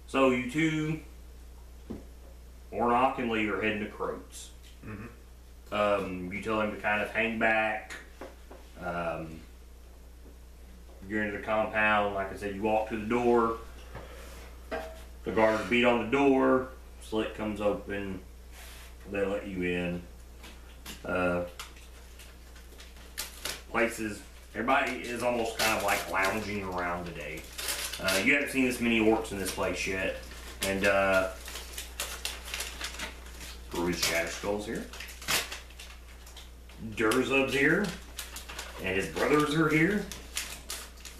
So you two, Ornock and Lee, are heading to Croat's. You tell him to kind of hang back. You're into the compound. Like I said, you walk to the door. The guards beat on the door. Slit comes open. They let you in. Places. Everybody is almost kind of like lounging around today. You haven't seen this many orcs in this place yet. And Bruce Shatterskull's here. Durzub's here. And his brothers are here.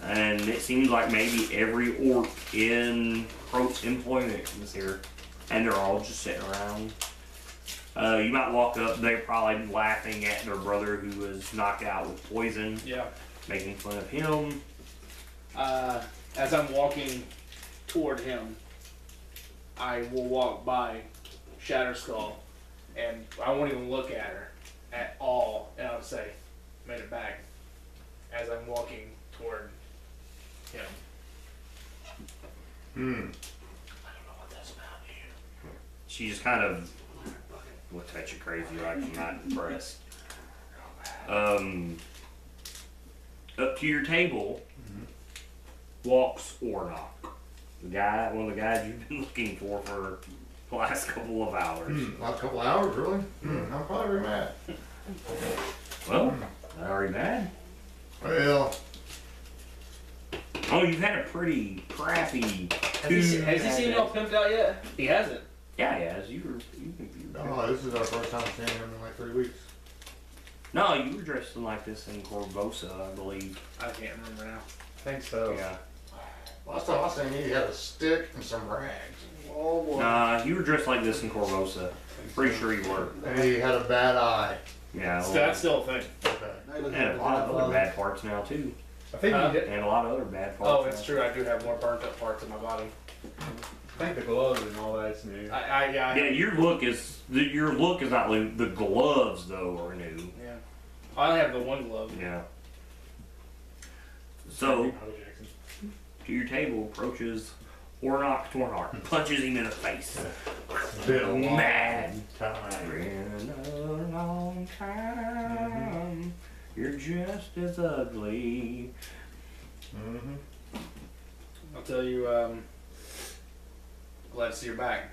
And it seems like maybe every orc in Croat's employment is here. And they're all just sitting around. You might walk up, they're probably laughing at their brother who was knocked out with poison. Yeah. Making fun of him. As I'm walking toward him, I will walk by Shatterskull, and I won't even look at her at all, and I'll say, made it back, as I'm walking toward him. I don't know what that's about here. She just kind of looks at you crazy like you're not impressed. Up to your table walks Ornock. One of the guys you've been looking for the last couple of hours. Last couple of hours, really? I'm probably mad. Well, not already mad. Well, oh, you've had a pretty crappy. Has he seen y'all pimped out yet? He hasn't. Yeah, he has. oh, this is our first time seeing him in like 3 weeks. No, you were dressing like this in Corvosa, I believe. I can't remember now. I think so. Yeah. Last time I seen him, he had a stick and some rags. Oh boy. Nah, you were dressed like this in Corvosa. Pretty sure you were. And he had a bad eye. Yeah. So that's still a thing. Okay. And a lot of other bad parts now too. I think he did. And a lot of other bad parts. Oh, it's true. I do have more burnt up parts in my body. I think the gloves and all that's new. Yeah, your look is not new. The gloves though are new. Yeah. I only have the one glove. Yeah. So, to your table approaches Ornock Tornark, punches him in the face. Been a long Mad. time. Been a long time. You're just as ugly. I'll tell you, glad to see you're back.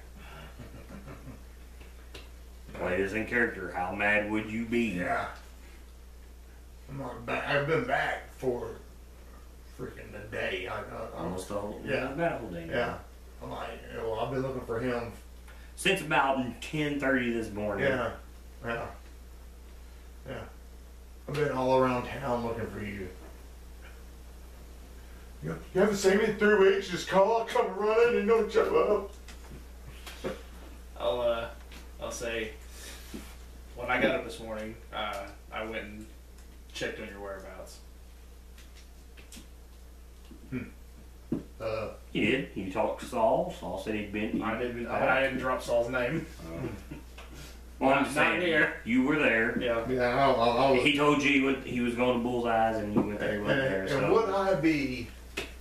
Play this in character. How mad would you be? Yeah. I'm not back. I've been back for freaking the day. Almost the whole Yeah. battle day. Yeah. I'm like, well, I've been looking for him. Since about 10:30 this morning. Yeah. Yeah. Yeah. I've been all around town looking for you. You haven't seen me in 3 weeks. Just call, come running, and don't show up. I'll say, when I got up this morning, I went and checked on your whereabouts. You did. You talked to Saul. Saul said he'd been. I didn't drop Saul's name. Well, I'm Not saying here. you were there. Yeah. Yeah, He told you he was going to Bullseyes, and you went there. and would I be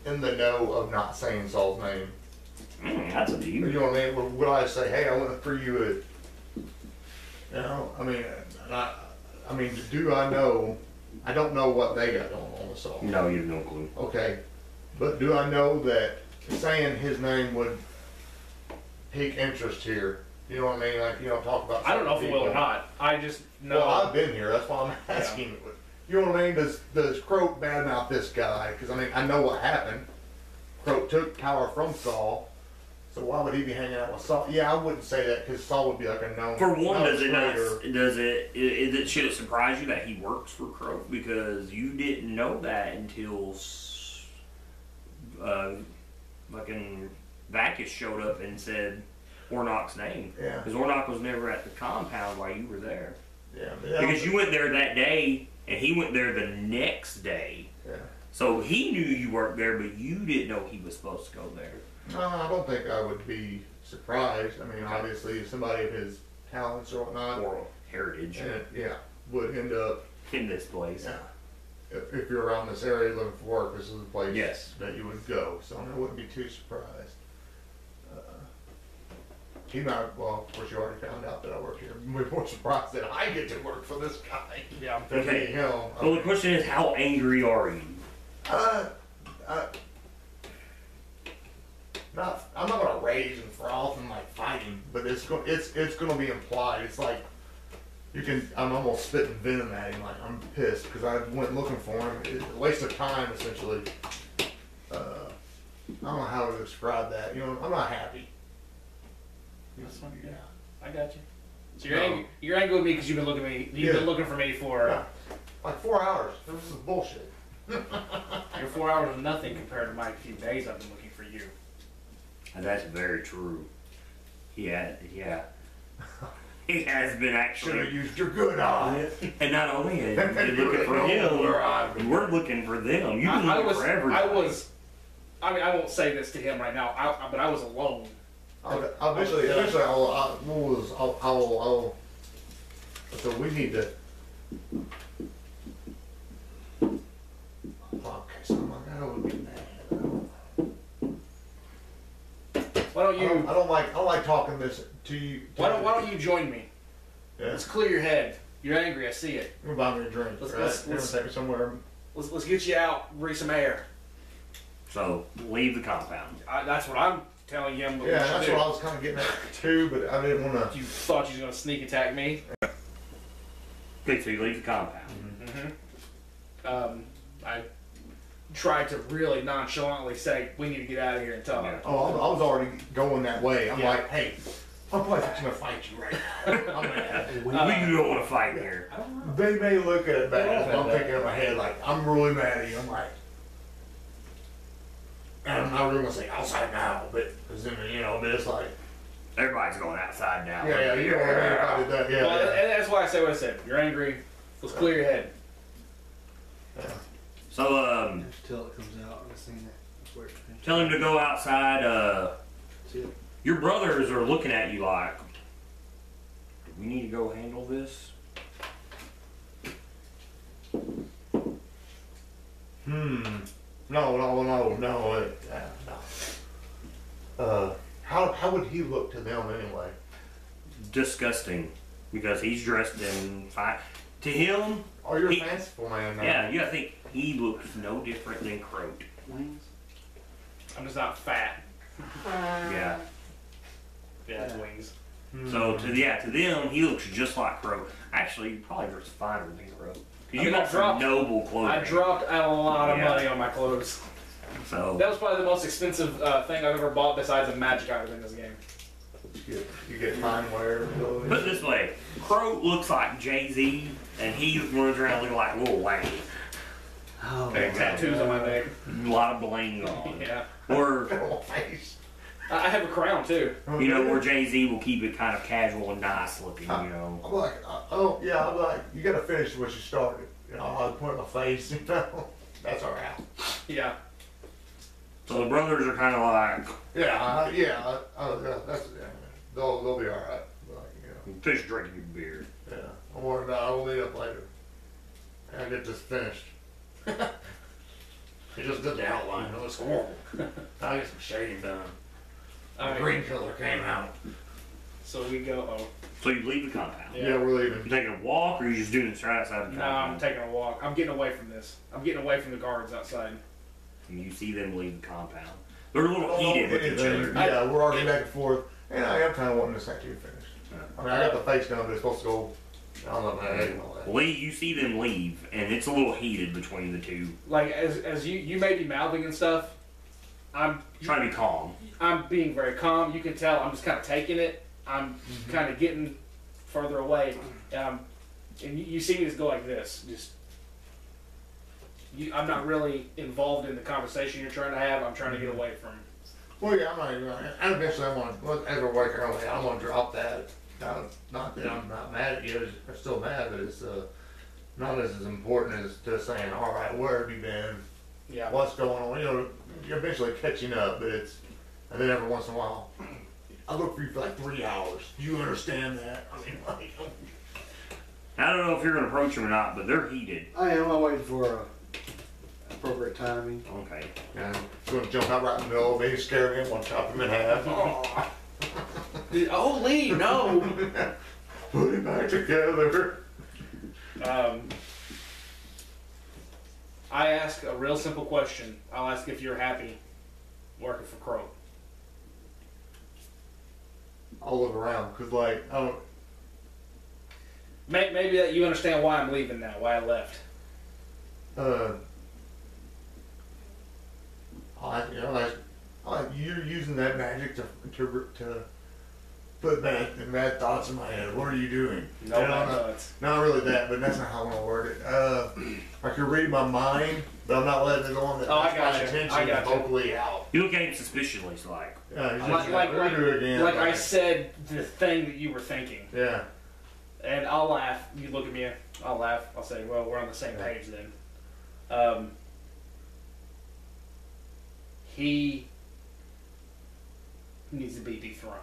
in the know of not saying Saul's name? That's up to you. You know what I mean? Would I say, hey, I went for you at, you know, I mean, do I know? I don't know what they got on with Saul. No, you have no clue. Okay, but do I know that saying his name would pique interest here? You know what I mean? Like, you know, talk about. I don't know if it will or not. I just know. Well, I've been here. That's why I'm asking. Yeah. You know what I mean? Does Croat badmouth this guy? Because I mean, I know what happened. Croat took power from Saul. So why would he be hanging out with Saul? Yeah, I wouldn't say that because Saul would be like a known. For one, should traitor. it surprise you that he works for Croat? Because you didn't know that until fucking Vacus showed up and said Ornock's name. Yeah. Because Ornock was never at the compound while you were there. Yeah. Because you went there that day and he went there the next day. Yeah. So he knew you worked there, but you didn't know he was supposed to go there. No, I don't think I would be surprised. I mean, obviously, somebody of his talents or whatnot, Or heritage would end up in this place. Yeah. If you're around this area looking for work, this is the place Yes. that you would go. So I wouldn't be too surprised. he might, well, of course you already found out that I work here. We're more surprised that I get to work for this guy. Yeah. Than Okay. him. Well, the question is, how angry are you? I'm not gonna rage and froth and like fighting, but it's gonna be implied. It's like I'm almost spitting venom at him. Like I'm pissed because I went looking for him. It's a waste of time essentially. I don't know how to describe that. You know, I'm not happy. That's fine. Yeah. I got you. So No. you're angry with me because you've been looking at me. You've Yeah. been looking for me for Yeah. Like 4 hours. This is bullshit. your 4 hours of nothing compared to my few days I've been looking for you. And that's very true. Yeah. He has been Should have actually. used your good eye. And not only is you looking for him, you were looking for them. You've been looking for everybody. I mean, I won't say this to him right now, but I was alone. Eventually, so we need to. Okay, so I would be mad. Why don't you? I don't like talking this to you. Why don't you join me? Yeah. Let's clear your head. You're angry. I see it. We're buying me a drink. Let's- Right? let's- You're gonna take me somewhere. Let's get you out, breathe some air. So leave the compound. That's what I'm telling him. Yeah, that's what I was kind of getting at too, but I didn't want to. You thought you was gonna sneak attack me? Okay, so you leave the compound. Mm-hmm. I tried to really nonchalantly say, "We need to get out of here and talk." Yeah. Oh, I was already going that way. I'm Yeah. like, hey, I'm probably gonna fight you right now. I'm mad. We don't want to fight here. They may look at it bad, but I'm thinking in my head like, I'm really mad at you. I'm like, and I'm not really gonna say outside now, but cause then but it's like, Everybody's going outside now. yeah, you know what I mean? If I did that, yeah, Well, yeah. and that's why I say what I said. You're angry. Let's clear your head. So Just till it comes out. I've seen it. That's where it's been. tell him to go outside. See it? Your brothers are looking at you like, do we need to go handle this? No. How would he look to them anyway? Disgusting, because he's dressed in fine. To him, Oh, you're a He- fanciful man now. yeah, you gotta think he looks no different than Croat. Wings? I'm just not fat. Yeah. Yeah, it's wings. So to them, he looks just like Croat. Actually, he probably looks finer than Croat. Cause I you mean, got some noble clothing. I dropped a lot of Yeah. money on my clothes. So That was probably the most expensive thing I've ever bought besides a magic item in this game. You get fine wear. put it this way, Croat looks like Jay-Z, and he runs around looking like Lil Wayne. Oh, Big tattoos on my neck. A lot of bling on. Yeah. Or face. I have a crown too. you know, where Jay-Z will keep it kind of casual and nice looking. You know. I'm like, oh yeah, I'm like, you gotta finish what you started. I'll point my face, That's all right. Yeah. So the brothers are kind of like That's they'll be all right. Like, fish drinking your beer. yeah. I'm worried about. I will meet up later. I get this finished. He just did the outline. It was horrible. I get some shading done. All right. Green color came out. So we go. Oh. So you leave the compound. Yeah. Yeah, we're You leaving. taking a walk, or you just doing this right outside the No, I'm compound? taking a walk. I'm getting away from this. I'm getting away from the guards outside. And you see them leave the compound. They're a little heated with each other. Yeah, we're arguing back and forth, and I am kind of wanting this activity finished. I mean, I got the face done, but it's supposed to go. I don't know, man, and all that. Lee, you see them leave, and it's a little heated between the two. Like as you may be mouthing and stuff, I'm Trying to be calm. I'm being very calm. You can tell I'm just kind of taking it. I'm kind of getting further away, and you see me just go like this. Just I'm not really involved in the conversation you're trying to have. I'm trying to get away from. Well, yeah, I'm not even. And eventually, as we're working early, I'm gonna drop that. Not that I'm not mad at you. I'm still mad, but it's not as important as just saying, all right, where have you been? Yeah. What's going on? You're eventually catching up, but it's, and then every once in a while, I look for you for like 3 hours. Do you understand that? I mean, like, I don't know if you're going to approach them or not, but they're heated. I am. I'm waiting for appropriate timing. Okay. yeah, I'm gonna jump out right in the middle of me, scare me, and want to chop him in half. Oh, Lee, no. Put it back together. I ask a real simple question. I'll ask if you're happy working for Croat. I'll look around, cause like, I don't, Maybe that you understand why I'm leaving now, why I left. you know, like you're using that magic to put bad thoughts in my head. What are you doing? No You know, bad thoughts. Not really that, but that's not how I want to word it. I can read my mind, but I'm not letting it on. That Oh, I that's my gotcha. attention I gotcha. vocally out. You look at him suspiciously, it's like, Yeah, he's Like, just like, like, again. like I said the thing that you were thinking. Yeah. And I'll laugh. You look at me, I'll laugh. I'll say, well, we're on the same page then. He needs to be dethroned.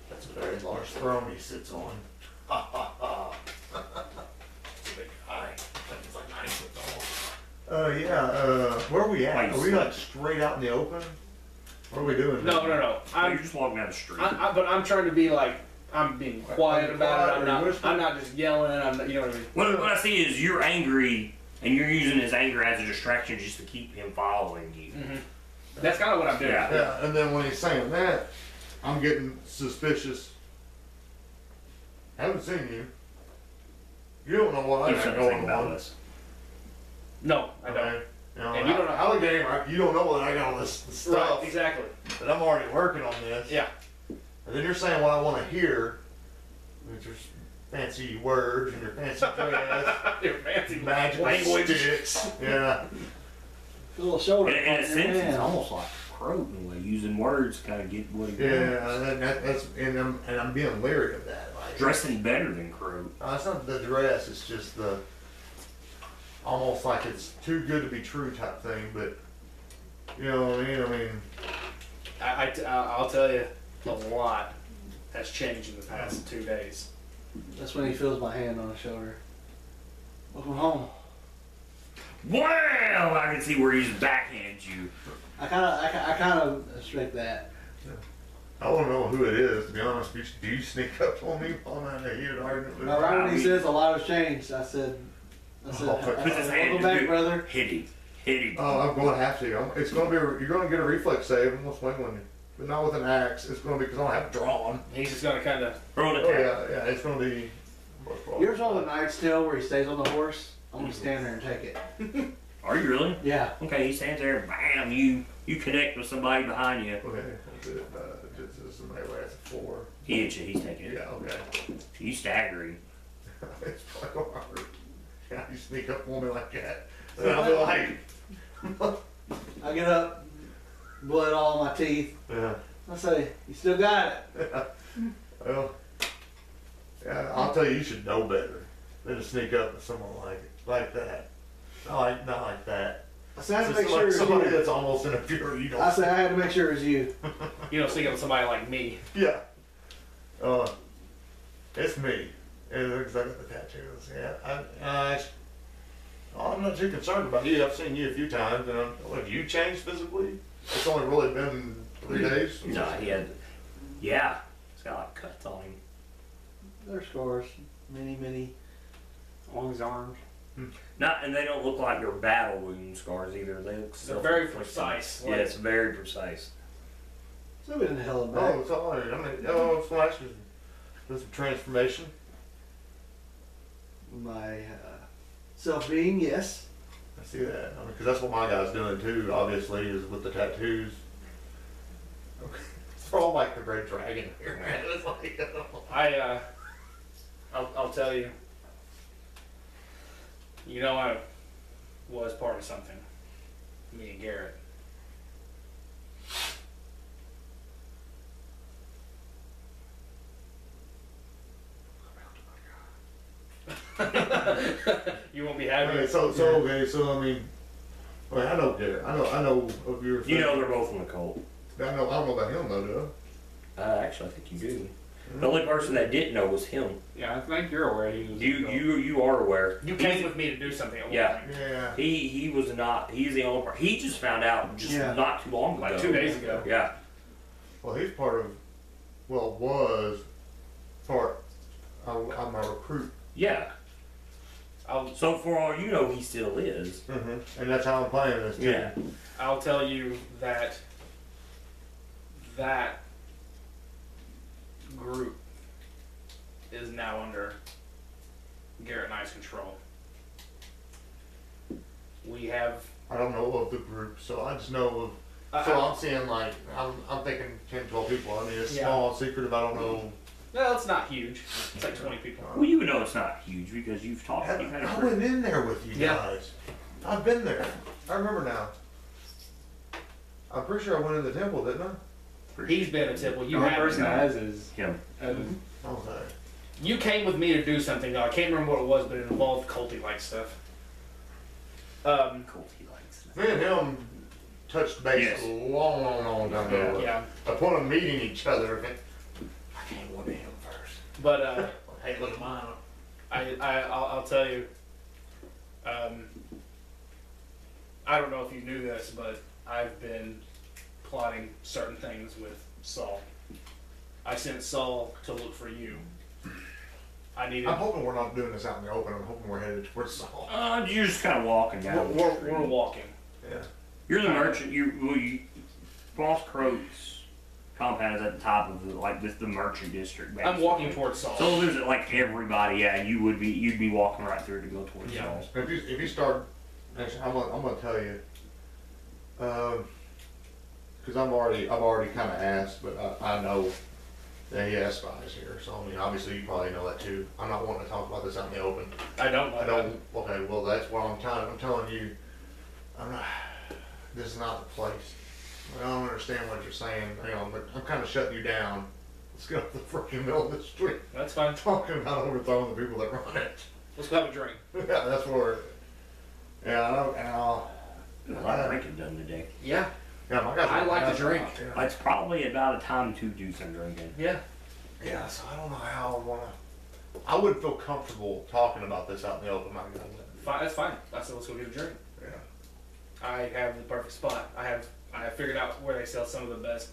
That's a very large throne he sits on. Ha ha ha. It's a big guy. He's like 9 foot tall. Where are we at? Are we like straight out in the open? What are we doing? No. you're I'm, just walking down the street. but I'm trying to be like, I'm being quiet about it. I'm not just yelling. You know what I mean? What I see is you're angry, and you're using his anger as a distraction just to keep him following you. Mm-hmm. That's kind of what I'm doing. Yeah, and then when he's saying that, I'm getting suspicious. Haven't seen you. You don't know what I Keep got something going about on. us. No, I don't. Okay? You know, And you don't know- alligator, you don't know what I got all this stuff. Right, exactly. But I'm already working on this. Yeah. And then you're saying what I want to hear, which is fancy words and your fancy dress, Your fancy magic language. sticks. Yeah. Little shoulder. In a on your sense, it's hand. almost like Croat in a way, using words to kind of get what he wants. Yeah, and I'm being leery of that. Like, Dressing better than Croat. it's not the dress, it's just the almost like it's too good to be true type thing, but you know what I mean? I mean, I'll tell you, a lot has changed in the past 2 days. That's when he feels my hand on his shoulder. Welcome home. Well, I can see where he's backhanded you. I kind of expect that. I want to know who it is, to be honest. Do you sneak up on me while I'm having a heated argument with Now, you? right when he says a lot has changed, I said, Put his hand welcome in back, his brother. Hit him. Hit him. Oh, I'm going to have to. It's going to be, you're going to get a reflex save. I'm going to swing on you. But not with an axe. It's going to be, because I don't have drawn. He's just gonna kind of. Roll Oh, it. yeah, it's going to be. You ever saw the Knight's Tale where he stays on the horse? I'm gonna stand there and take it. Are you really? Yeah. Okay, he stands there, bam, you connect with somebody behind you. Okay, that's it. Just somebody has a 4. He hits you, he's taking it. Yeah, okay. You staggering. It's probably hard. Yeah, you sneak up on me like that. And I'll be like, I get up, blood all on my teeth. yeah. I say, you still got it. Well, yeah, I'll tell you should know better than to sneak up with someone like that. Not like that. I said, I had to Just make sure it was somebody you. that's almost in a fury. You don't. I said, I had to make sure it was you. You know, sneak up with somebody like me. Yeah. It's me. Because I got the tattoos. Yeah. I'm not too concerned about you. I've seen you a few times, and have you changed physically? It's only really been 3 days. No, he had, yeah, he's got like cuts on him. They're scars. Many. Along his arms. Not, and they don't look like they're battle wound scars either. They look They're very self-inflicted. precise. Yeah, it's very precise. So we didn't hell it back. Oh, it's all right. I mean, Flash is doing some transformation. My self-being, yes. I see that. I mean, because that's what my guy's doing too, obviously, is with the tattoos. Okay. They're all like the Red Dragon here, man. It's like, I'll tell you. You know, I was part of something. Me and Garrett. You won't be happy. okay, so I mean, well, I know Garrett. I know of your. You know they're both in the cult. I don't know about him though, do Actually, I think you do. The only person that didn't know was him. Yeah, I think you're aware he was. You are aware. You came with me to do something at one Yeah. point. Yeah. He was not. He's the only part. He just found out just Yeah. not too long ago. Like 2 days ago. Yeah. Well, he's part of, well, was part, I'm a recruit. Yeah. I'll So for all you know, he still is. And that's how I'm playing this too. Yeah. I'll tell you that that group is now under Garrett and I's control. We have. I don't know of the group, so I just know of, so I'm seeing like, I'm thinking 10, 12 people. I mean, it's Yeah. small, secretive, I don't know. No, it's not huge. It's like 20 people. Well, you know it's not huge because you've talked. You've had a I group. went in there with you Yeah. guys. I've been there. I remember now. I'm pretty sure I went in the temple, didn't I? He's been a temple. The You only have. person that has is Him. Evan. I was there. You came with me to do something though. I can't remember what it was, but it involved culty-like stuff. Cool. He likes that. Me and him touched base Yes. a long time ago. Yeah. Upon them meeting each other, I can't go to him first. But Hey, look at mine. I'll tell you. I don't know if you knew this, but I've been plotting certain things with Saul. I sent Saul to look for you. I needed. I'm hoping we're not doing this out in the open. I'm hoping we're headed towards Saul. You're just kind of walking down. We're walking. Yeah. You're the merchant. Boss Croat's compound is at the top of the merchant district. I'm walking towards Saul. So there's like everybody. Yeah, you'd be walking right through to go towards Yeah. Saul's. If you start, actually, I'm gonna tell you, because I've already kind of asked, but I know that he has spies here. So I mean, obviously you probably know that too. I'm not wanting to talk about this out in the open. I don't know. I don't. Okay, well that's why I'm telling you, I'm not. This is not the place. I don't understand what you're saying, but I'm kind of shutting you down. Let's get off the freaking middle of the street That's fine. talking about overthrowing the people that run it. Let's go have a drink. Yeah, that's where. Yeah, and I'll. A lot of drinking done today. Yeah. Yeah, my guys. I like to drink. Yeah. It's probably about a time to do some drinking. Yeah. Yeah, so I don't know how I wanna. I wouldn't feel comfortable talking about this out in the open. My God. Fine. That's fine. I said let's go get a drink. Yeah. I have the perfect spot. I have figured out where they sell some of the best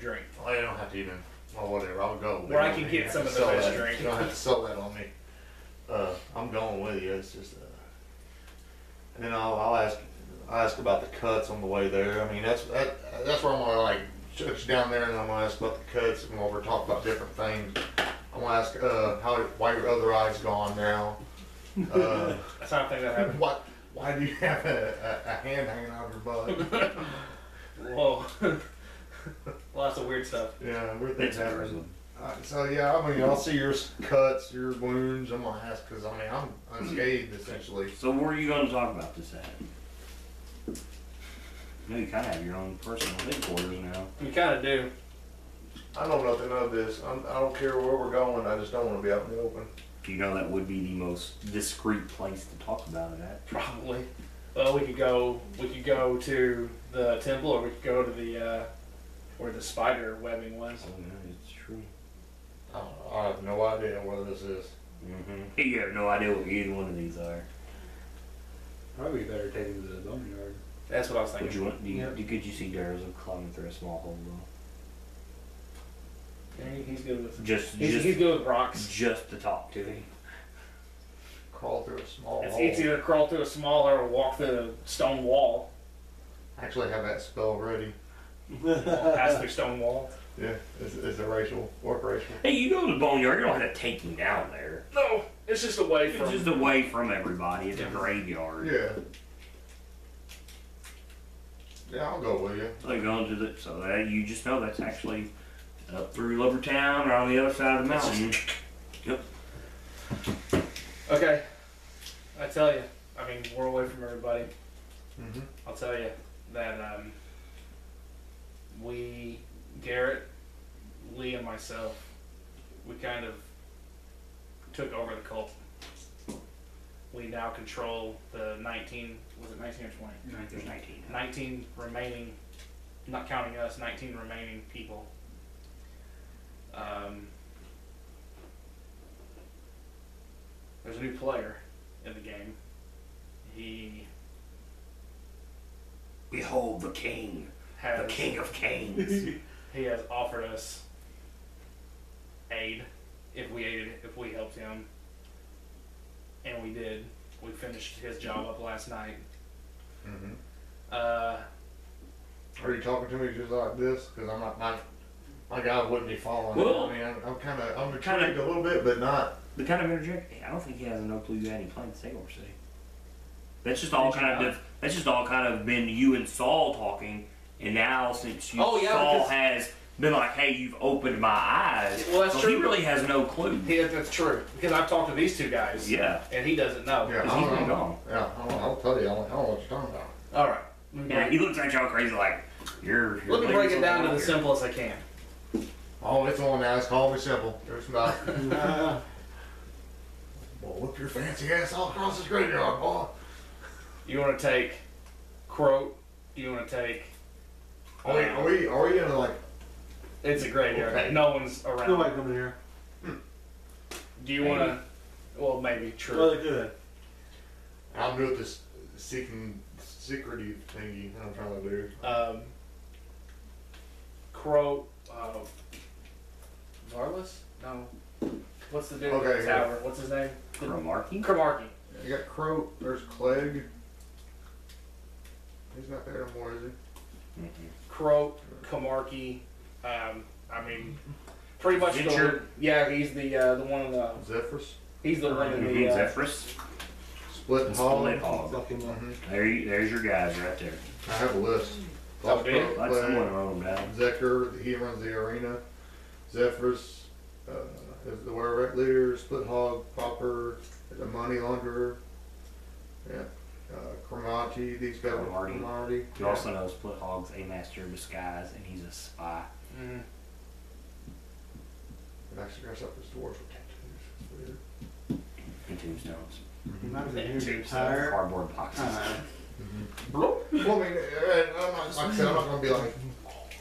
drink. Well, you don't have to even. Well, whatever. I'll go. Where I You can don't get have some to of the sell best that. drink. You don't have to sell that on me. I'm going with you. It's just. And then I'll ask about the cuts on the way there. I mean, that's where I'm gonna like touch down there, and I'm gonna ask about the cuts, and we're talk about different things. I'm gonna ask why your other eye's gone now. That's not a thing that happened. Why do you have a hand hanging out of your butt? Whoa. Lots of weird stuff. Yeah, weird things It's happen. gruesome. So yeah, I mean, I'll see your cuts, your wounds. I'm gonna ask because I mean, I'm unscathed essentially. So where are you going to talk about this at? You know, you kind of have your own personal headquarters now. You kind of do. I know nothing of this. I don't care where we're going. I just don't want to be out in the open. You know that would be the most discreet place to talk about it at. Probably. Well, we could go to the temple, or we could go to the where the spider webbing was. Oh, yeah, it's true. I don't know. I have no idea where this is. Mm-hmm. You have no idea what either one of these are. Probably better take him to the boneyard. That's what I was Would thinking. you want? Could you see Darrow climbing through a small hole though? Yeah, he's good with. Just He's good with rocks. just to talk to him. Crawl through a small It's hole. either crawl through a smaller or walk through a stone wall. Actually, have that spell ready. Pass through stone wall. Yeah, it's a work racial. Hey, you go to the boneyard. You don't have to take him down there. No, it's just away It's from. just away from everybody. It's a graveyard. Yeah. Yeah, I'll go with you. So going to the you just know that's actually up through Lovertown or on the other side of the mountain. Yep. Okay, I tell you. I mean, we're away from everybody. Mm-hmm. I'll tell you that Garrett, Lee, and myself, we kind of took over the cult. We now control the 19, was it 19 or 20? There's 19. 19 remaining, not counting us, 19 remaining people. there's a new player in the game. Behold the king, Has, the king of kings. He has offered us aid if we helped him, and we did. We finished his job up last night. Mhm. Are you talking to me just like this? Because I'm not, my guy wouldn't be following. Well, I mean, I'm intrigued a little bit, but not. The kind of interject. I don't think he has no clue you had any plans to take over city. That's just all that's just all kind of been you and Saul talking, and now since Saul has been like, hey, you've opened my eyes. Well, that's so true. He really has no clue. That's true because I've talked to these two guys. Yeah. And he doesn't know. Yeah, He's been gone. Yeah, I'll tell you. I don't know what you're talking about. All right. Yeah, he looks at y'all crazy like you're Let me break it down to the here. simplest I can. Oh, it's on now. It's called me simple. There's not. Well, whip your fancy ass all across this graveyard, boy. You want to take Croat? You want to take? Are we gonna like? It's a graveyard. Okay. No one's around. Nobody coming here. Do you want to? Well, maybe. True. Well, they could. I'm doing this secretive thingy that I'm trying to do. Croat. Varlas? No. What's the dude in Okay, the tower? What's his name? Cromarky? Cromarky. You got Croat. There's Clegg. He's not there anymore, is he? Croat, Cromarky. I mean, pretty much. Richard? He's the one in the. Zephyrus. He's the one in the. Zephyrus. Split Hog. Split Hog. Fuck him up. There's your guys right there. I have a list. Oh, Boss do you? Croat, Let Clegg, someone wrote them down. Zecker, he runs the arena. Zephyrus is the were leader. Split Hog, Popper, the money launderer. Yeah. Cromarty, these guys are Cromarty. Cromarty. You also know Split Hog's a master of disguise, and he's a spy. Mm. And actually dress up as dwarves with tattoos. It's weird. And tombstones. He might have been here to Tombstones, retire. cardboard boxes. Well, I mean, I'm not, like I said, I'm not gonna be like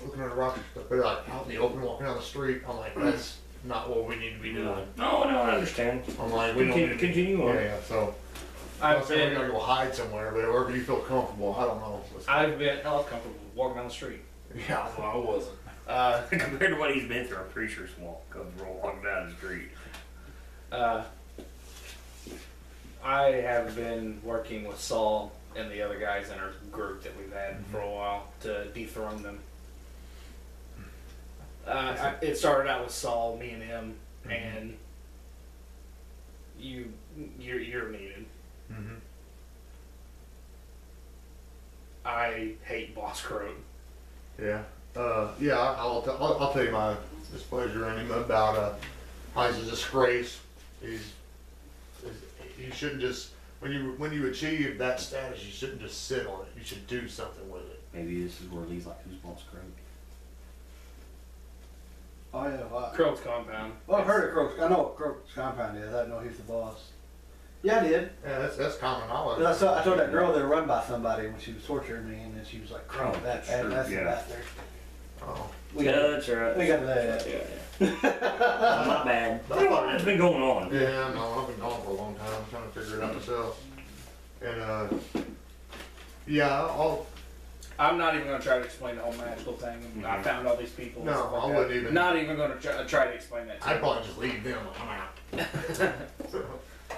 looking at the rocks, but like out in the open, walking down the street. I'm like, that's not what we need to be doing. No, I understand. I'm like, we don't need to Continue on. Yeah. So I'm I've not saying we're been. gonna go hide somewhere, but wherever you feel comfortable. I don't know. I've been. I was comfortable walking down the street. Yeah, well, I wasn't. Compared to what he's been through, I'm pretty sure small comes walking down the street. I have been working with Saul and the other guys in our group that we've had for a while to dethrone them. It started out with Saul, me and him, and you're needed. Mm-hmm. I hate Boss Croat. Yeah. Yeah. I'll tell you my displeasure in him about how he's a disgrace. You shouldn't just when you achieve that status, you shouldn't just sit on it. You should do something with it. Maybe this is where Lee's like, who's Boss Croat? Oh yeah. Well, Croat's compound. I've heard of Croak's. I know what Croak's compound is. I didn't know he's the boss. Yeah, I did. Yeah, that's common knowledge. 'Cause I told that girl they were run by somebody when she was torturing me, and then she was like, "Croak, Oh, that's sure, the yeah. bastard." Oh. We got, that's right. we got that. Not bad. What's been going on? Yeah, no, I've been gone for a long time. I'm trying to figure it out myself. And yeah, I'm not even going to try to explain the whole magical thing. I found all these people. and No, stuff like I that. wouldn't even- Not even going to try to explain that to I'd you. probably just leave them. I'm out.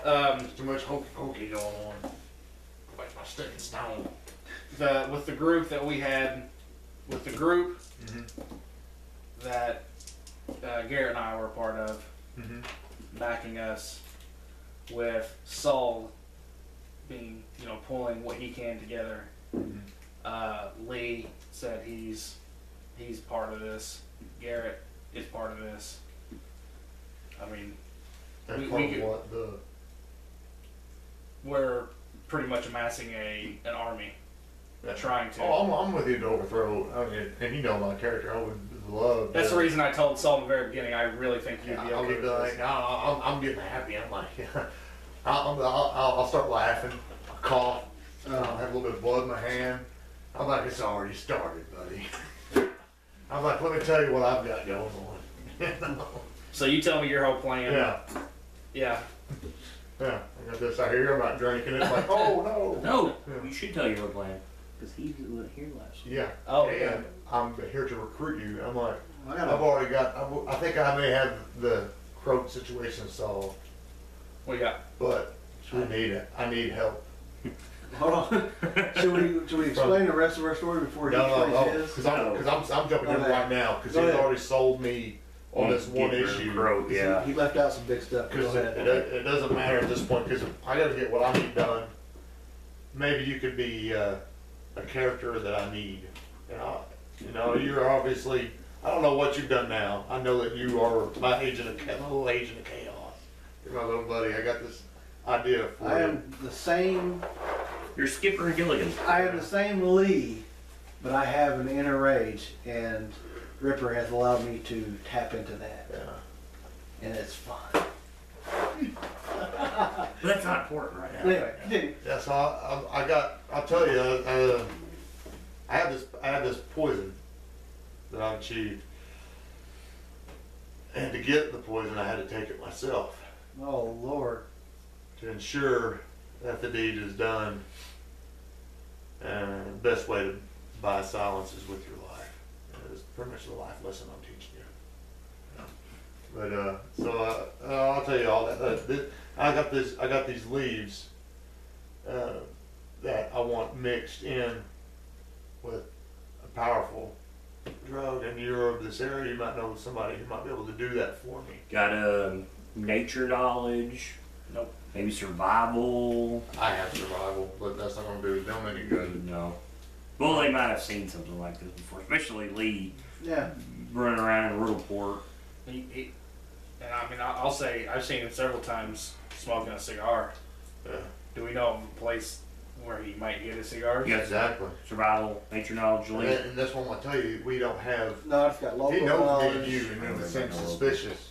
There's too much hokey going on. Like my stick and stone. With the group that we had, with the group that Garrett and I were a part of, backing us, with Saul being, pulling what he can together. Lee said he's part of this. Garrett is part of this. I mean, And We- part we- of what we're pretty much amassing an army, trying to. Oh, I'm with you to overthrow. I mean, and you know my character. I would love. That's the reason I told Saul in the very beginning. I really think you'd be I okay would with be like, this. no, I'm getting happy. I'm like, I'll start laughing. I'll cough. I'll have a little bit of blood in my hand. I'm like, it's already started, buddy. I'm like, let me tell you what I've got going on. So you tell me your whole plan. Yeah. Yeah. Yeah, I got this. I hear about drinking it. Like, oh no. No, Yeah. you should tell your plan. Because he wasn't here last week. Yeah. Oh, and yeah. I'm here to recruit you. I'm like, I got I've already got. I think I may have the Croat situation solved, What you got? but I need it. I need help. Hold on. Should we explain the rest of our story before he explains his? Because I'm jumping in Okay. right now because Go he's ahead. already sold me on this one Get rid of issue. Croat, yeah. He left out some big stuff. Go Because ahead. it doesn't matter at this point because I got to get what I need done. Maybe you could be a character that I need. You're obviously. I don't know what you've done now. I know that you are my little agent of chaos. You're my little buddy. I got this idea for I you. am the same. You're Skipper Gilligan. I am the same Lee, but I have an inner rage, and Ripper has allowed me to tap into that, Yeah. and it's fun. But that's not important right now. Anyway, continue. Yeah, so I'll tell you, I have this poison that I've achieved. And to get the poison, I had to take it myself Oh Lord. to ensure that the deed is done. And the best way to buy silence is with your life. It's pretty much the life lesson I'm teaching you. But I'll tell you all that. I got these leaves that I want mixed in with a powerful drug, and you're of this area. You might know somebody who might be able to do that for me. Got nature knowledge. Nope. Maybe survival. I have survival, but that's not gonna do them any good. No. Well, they might have seen something like this before, especially Lee Yeah. running around in Riddleport. And I mean, I'll say I've seen him several times smoking a cigar. Yeah, Do we know a place where he might get his cigars? Yeah. exactly. Survival, nature knowledge, And, Lee. and that's what I'm gonna tell you. We don't have. No, it's got local He knows me knowledge. and you, and he seems suspicious.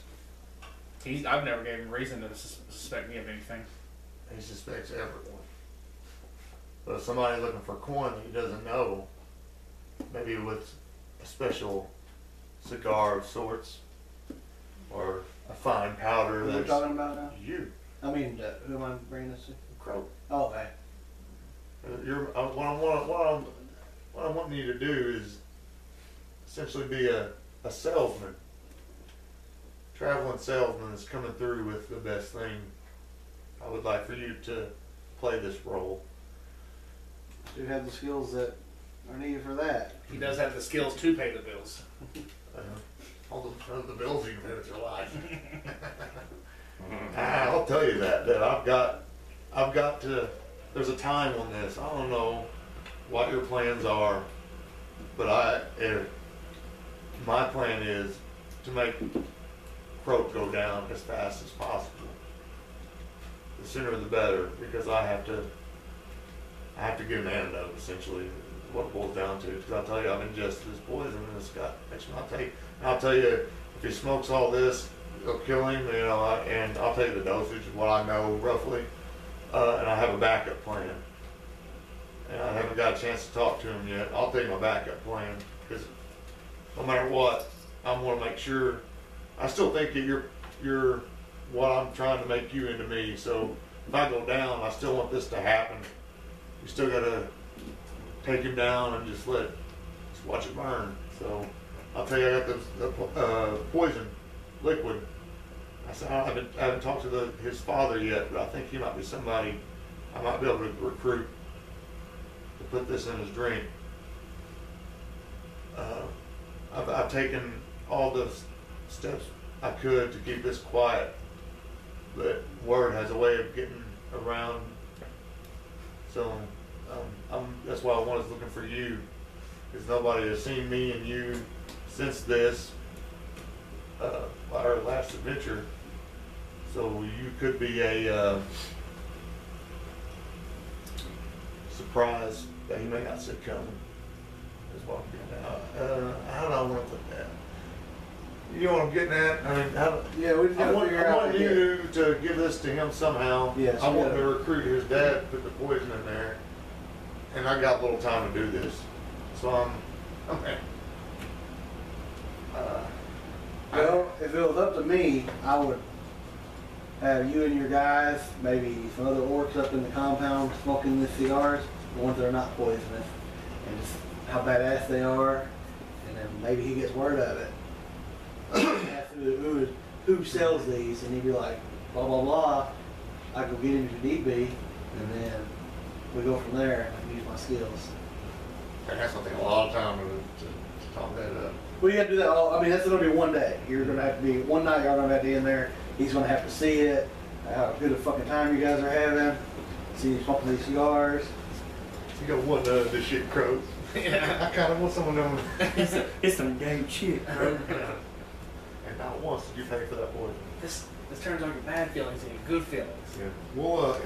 I've never gave him reason to suspect me of anything. He suspects everyone. But if somebody's looking for coin that he doesn't know, maybe with a special cigar of sorts, or a fine powder Who are we that's talking about now? you, I mean, who am I bringing this to? Croat. Oh, okay. What I'm wanting you to do is essentially be a salesman. Traveling salesman that's coming through with the best thing. I would like for you to play this role. I do have the skills that are needed for that. He does have the skills to pay the bills. All the bills you can pay with your life. I'll tell you that I've got to. There's a time on this. I don't know what your plans are, but my plan is to make Croat go down as fast as possible. The sooner the better, because I have to get an antidote, essentially, is what it boils down to. Because I'll tell you, I've ingested this poison and it's got, I'll tell you, if he smokes all this, it'll kill him, and I'll tell you the dosage of what I know roughly, and I have a backup plan. And I haven't got a chance to talk to him yet. I'll tell you my backup plan, because no matter what, I'm going to make sure. I still think that you're what I'm trying to make you into me. So if I go down, I still want this to happen. You still got to take him down and just watch it burn. So I'll tell you, I got the poison liquid. I haven't talked to his father yet, but I think he might be somebody I might be able to recruit to put this in his drink. I've taken all the steps I could to keep this quiet, but word has a way of getting around. So that's why I was looking for you, because nobody has seen me and you since this our last adventure. So you could be a surprise that he may not see coming. Is what I'm getting at. How do I want to put that? You know what I'm getting at? I mean, Yeah, we just I gotta want figure out. you to give this to him somehow. Yes, I want yeah. to recruit his dad to put the poison in there, and I got a little time to do this, so Well, if it was up to me, I would have you and your guys, maybe some other orcs up in the compound smoking these cigars, the ones that are not poisonous, and just how badass they are, and then maybe he gets word of it. Ask who sells these, and he'd be like, blah blah blah. I go get into DB, and then we go from there, and I can use my skills. And that's gonna take a lot of time to talk that up. Well, you have to do that all. I mean, that's going to be one day. You're going to have to be one night. You're going to have to be in there. He's going to have to see it. How good a fucking time you guys are having. See you smoking these cigars. You got one of this shit, Croat. Yeah. I kind of want some of them. It's some damn shit, bro. And not once did you pay for that poison. This turns all your bad feelings into good feelings. Yeah. Well,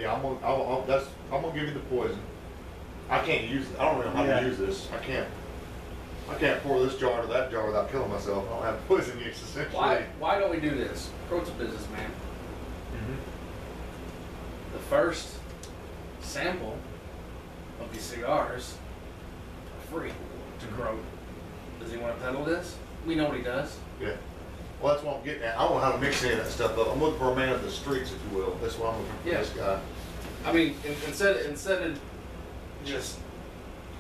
I'm gonna give you the poison. I can't use it. I don't know how to use this. I can't pour this jar to that jar without killing myself. I don't have poison use essentially. Why don't we do this? Croat's a businessman. Mm-hmm. The first sample of these cigars are free to Croat. Does he want to peddle this? We know what he does. Yeah. Well, that's what I'm getting at. I don't know how to mix any of that stuff up. I'm looking for a man of the streets, if you will. That's what I'm looking for. Yeah. This guy. I mean, instead of just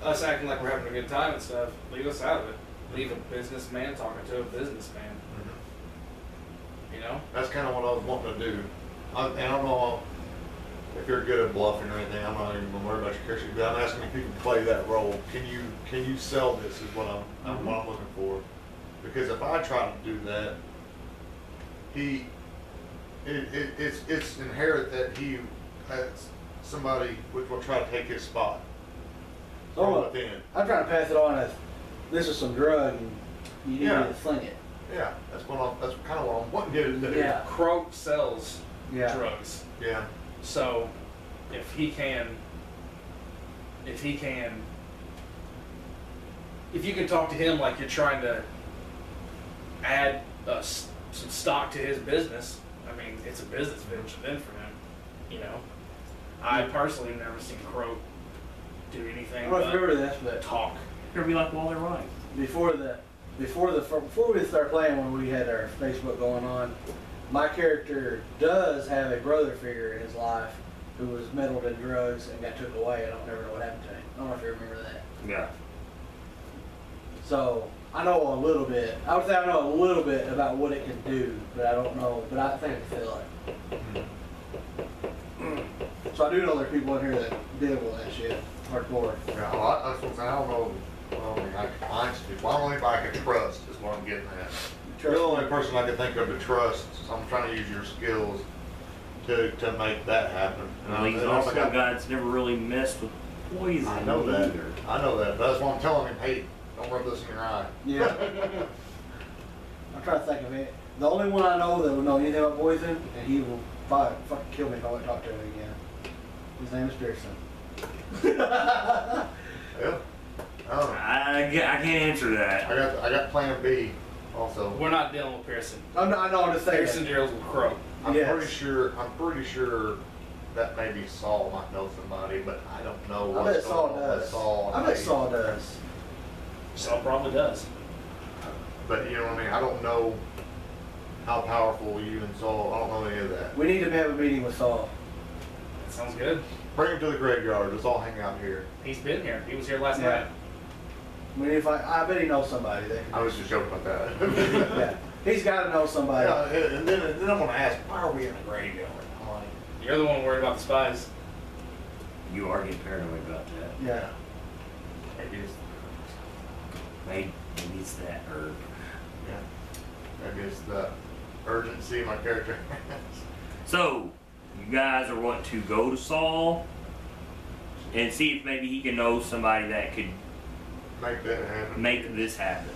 us acting like we're having a good time and stuff, leave us out of it. Leave a businessman talking to a businessman. Mm-hmm. You know? That's kind of what I was wanting to do. And I don't know if you're good at bluffing or anything. I'm not even gonna worry about your character. But I'm asking if you can play that role. Can you sell this? Is what I'm looking for. Because if I try to do that, it's inherent that he has somebody which will try to take his spot. From within. I'm trying to pass it on as this is some drug and you need to sling it. Yeah, that's kind of what I'm wanting you to do. Yeah. Croat sells Yeah. drugs. Yeah. So if you can talk to him like you're trying to add some stock to his business, I mean, it's a business venture then for him. You know, I personally have never seen Croat do anything I don't know if you but remember this, but talk. You're gonna be like Walter White. before we start playing, when we had our Facebook going on, my character does have a brother figure in his life who was meddled in drugs and got took away. I don't never know what happened to him. I don't know if you remember that. Yeah. So I know a little bit. I would say I know a little bit about what it can do, but I don't know. But I think I can feel it. So I do know there are people in here that deal with that shit hardcore. Yeah, well, that's what I'm saying. I don't know. I mean, I can find some people. I don't know anybody I can trust. Is what I'm getting at. You're the only person I can think of to trust. So I'm trying to use your skills to make that happen. Well, he's also a guy that's never really messed with poison. I know that. either. I know that. But that's why I'm telling him, hey, don't rub this in your eye. Yeah. I'm trying to think of it. The only one I know that would know anything about poison, and he will fucking kill me if I went to talk to him again. His name is Pearson. Yeah. I can't answer that. I got Plan B also. We're not dealing with Pearson. I know. I'm just saying. Pearson deals with Croat. I'm Yes. pretty sure that maybe Saul might know somebody, but I don't know I what's bet Saul going on with does. Saul. I bet Saul does. Saul probably does. But you know what I mean? I don't know how powerful you and Saul. I don't know any of that. We need to have a meeting with Saul. That sounds good. Bring him to the graveyard. Let's all hang out here. He's been here. He was here last Yeah. night. We need to find. I bet he knows somebody. That I was just joking about that. yeah. He's got to know somebody. Yeah, and then I'm gonna ask, why are we in the graveyard? I'm like, You're the one worried about the spies. You are getting paranoid about that. Yeah. Maybe it's that herb. yeah. I guess the urgency my character has. So, you guys are wanting to go to Saul and see if maybe he can know somebody that could Make that happen. make this happen.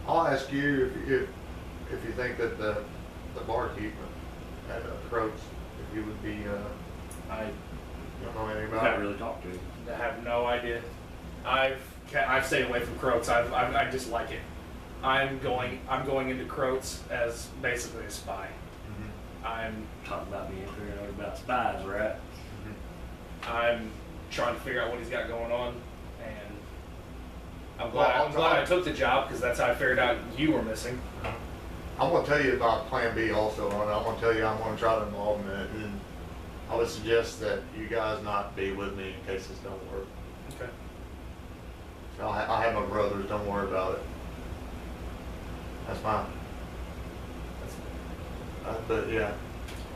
I'll ask you if you think that the barkeep at Croat's, if you would be I you don't know anything You about can't it. really talk to him. have no idea. I've stayed away from Croats. I dislike it. I'm going into Croats as basically a spy. Mhm. I'm Talking about being paranoid about spies, right? I'm trying to figure out what he's got going on, and I'm Well, glad I took the job because that's how I figured out you were missing. I'm gonna tell you about Plan B also, and I'm gonna tell you I'm gonna try to involve in it, and I would suggest that you guys not be with me in case this don't work. Okay. I have my brothers, don't worry about it. That's fine. But yeah,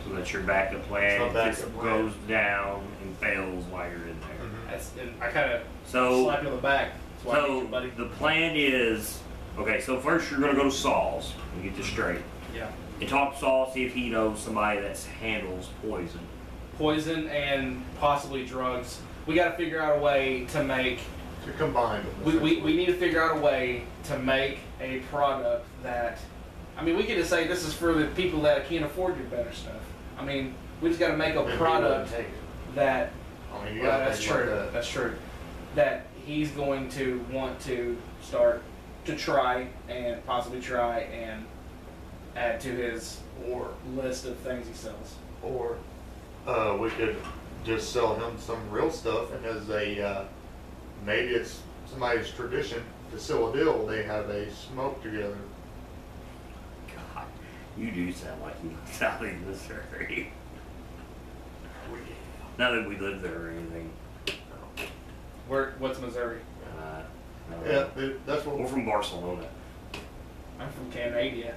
So that's your backup plan. It's my If this backup plan. goes down and fails while you're in there. That's, and I kind of So, slap you on the back. That's why I need you, buddy. the plan is, okay, so first you're gonna go to Saul's and get this straight. Yeah. And talk to Saul, see if he knows somebody that handles poison. Poison and possibly drugs. We got to figure out a way to make. to combine them. We need to figure out a way to make a product that. I mean, we could just say this is for the people that can't afford your better stuff. I mean, we just got to make a product Take it. that. I mean, you Well, gotta that's think like true. that. That's true. That he's going to want to start to try and possibly try and add to his Or list of things he sells. we could just sell him some real stuff, and as a maybe it's somebody's tradition to seal a deal, they have a smoke together. God, you do sound like you sound in Missouri. Not that we live there or anything. What's Missouri? No. Yeah, that's what. We're from Barcelona. I'm from Canada.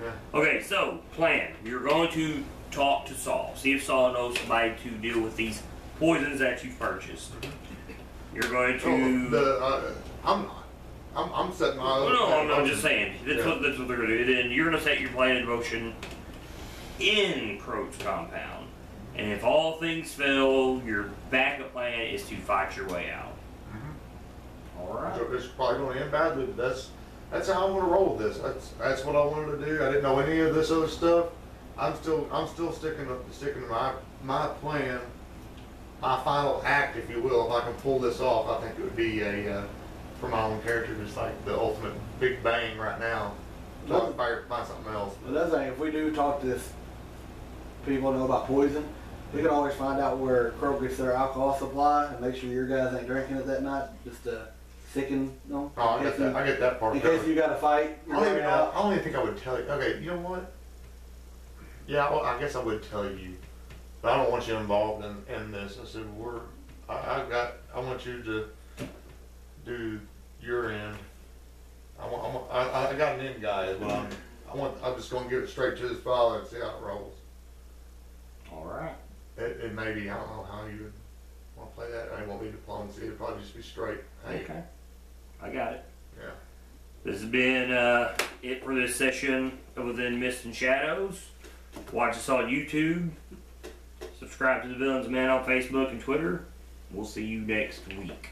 Yeah. Okay, so plan. You're going to talk to Saul. See if Saul knows somebody to deal with these poisons that you've purchased. You're going to. I'm setting my. No, I'm just saying. That's Yeah. what they're going to do. Then you're going to set your plan in motion in Croat's compound. And if all things fail, your backup plan is to fight your way out. All right. So it's probably going to end badly, but that's how I'm going to roll with this. That's what I wanted to do. I didn't know any of this other stuff. I'm still sticking to my plan, my final act, if you will. If I can pull this off, I think it would be for my own character, just like the ultimate big bang right now. So if I find something else. Another thing, if we do talk to this people know about poison, we can always find out where Croak gets their alcohol supply and make sure your guys ain't drinking it that night, just to sicken them. Oh, I get that part. In case you got to fight, I don't even think I would tell you. Okay, you know what? Yeah, well, I guess I would tell you, but I don't want you involved in this. I said I want you to do your end. I got an end guy as well. I'm just gonna give it straight to his father and see how it rolls. All right. It may be, I don't know how you would want to play that. It won't be diplomacy. It'll probably just be straight. Hey, Okay. I got it. yeah. This has been it for this session of Within Mist and Shadows. Watch us on YouTube. Subscribe to the Villains Man on Facebook and Twitter. We'll see you next week.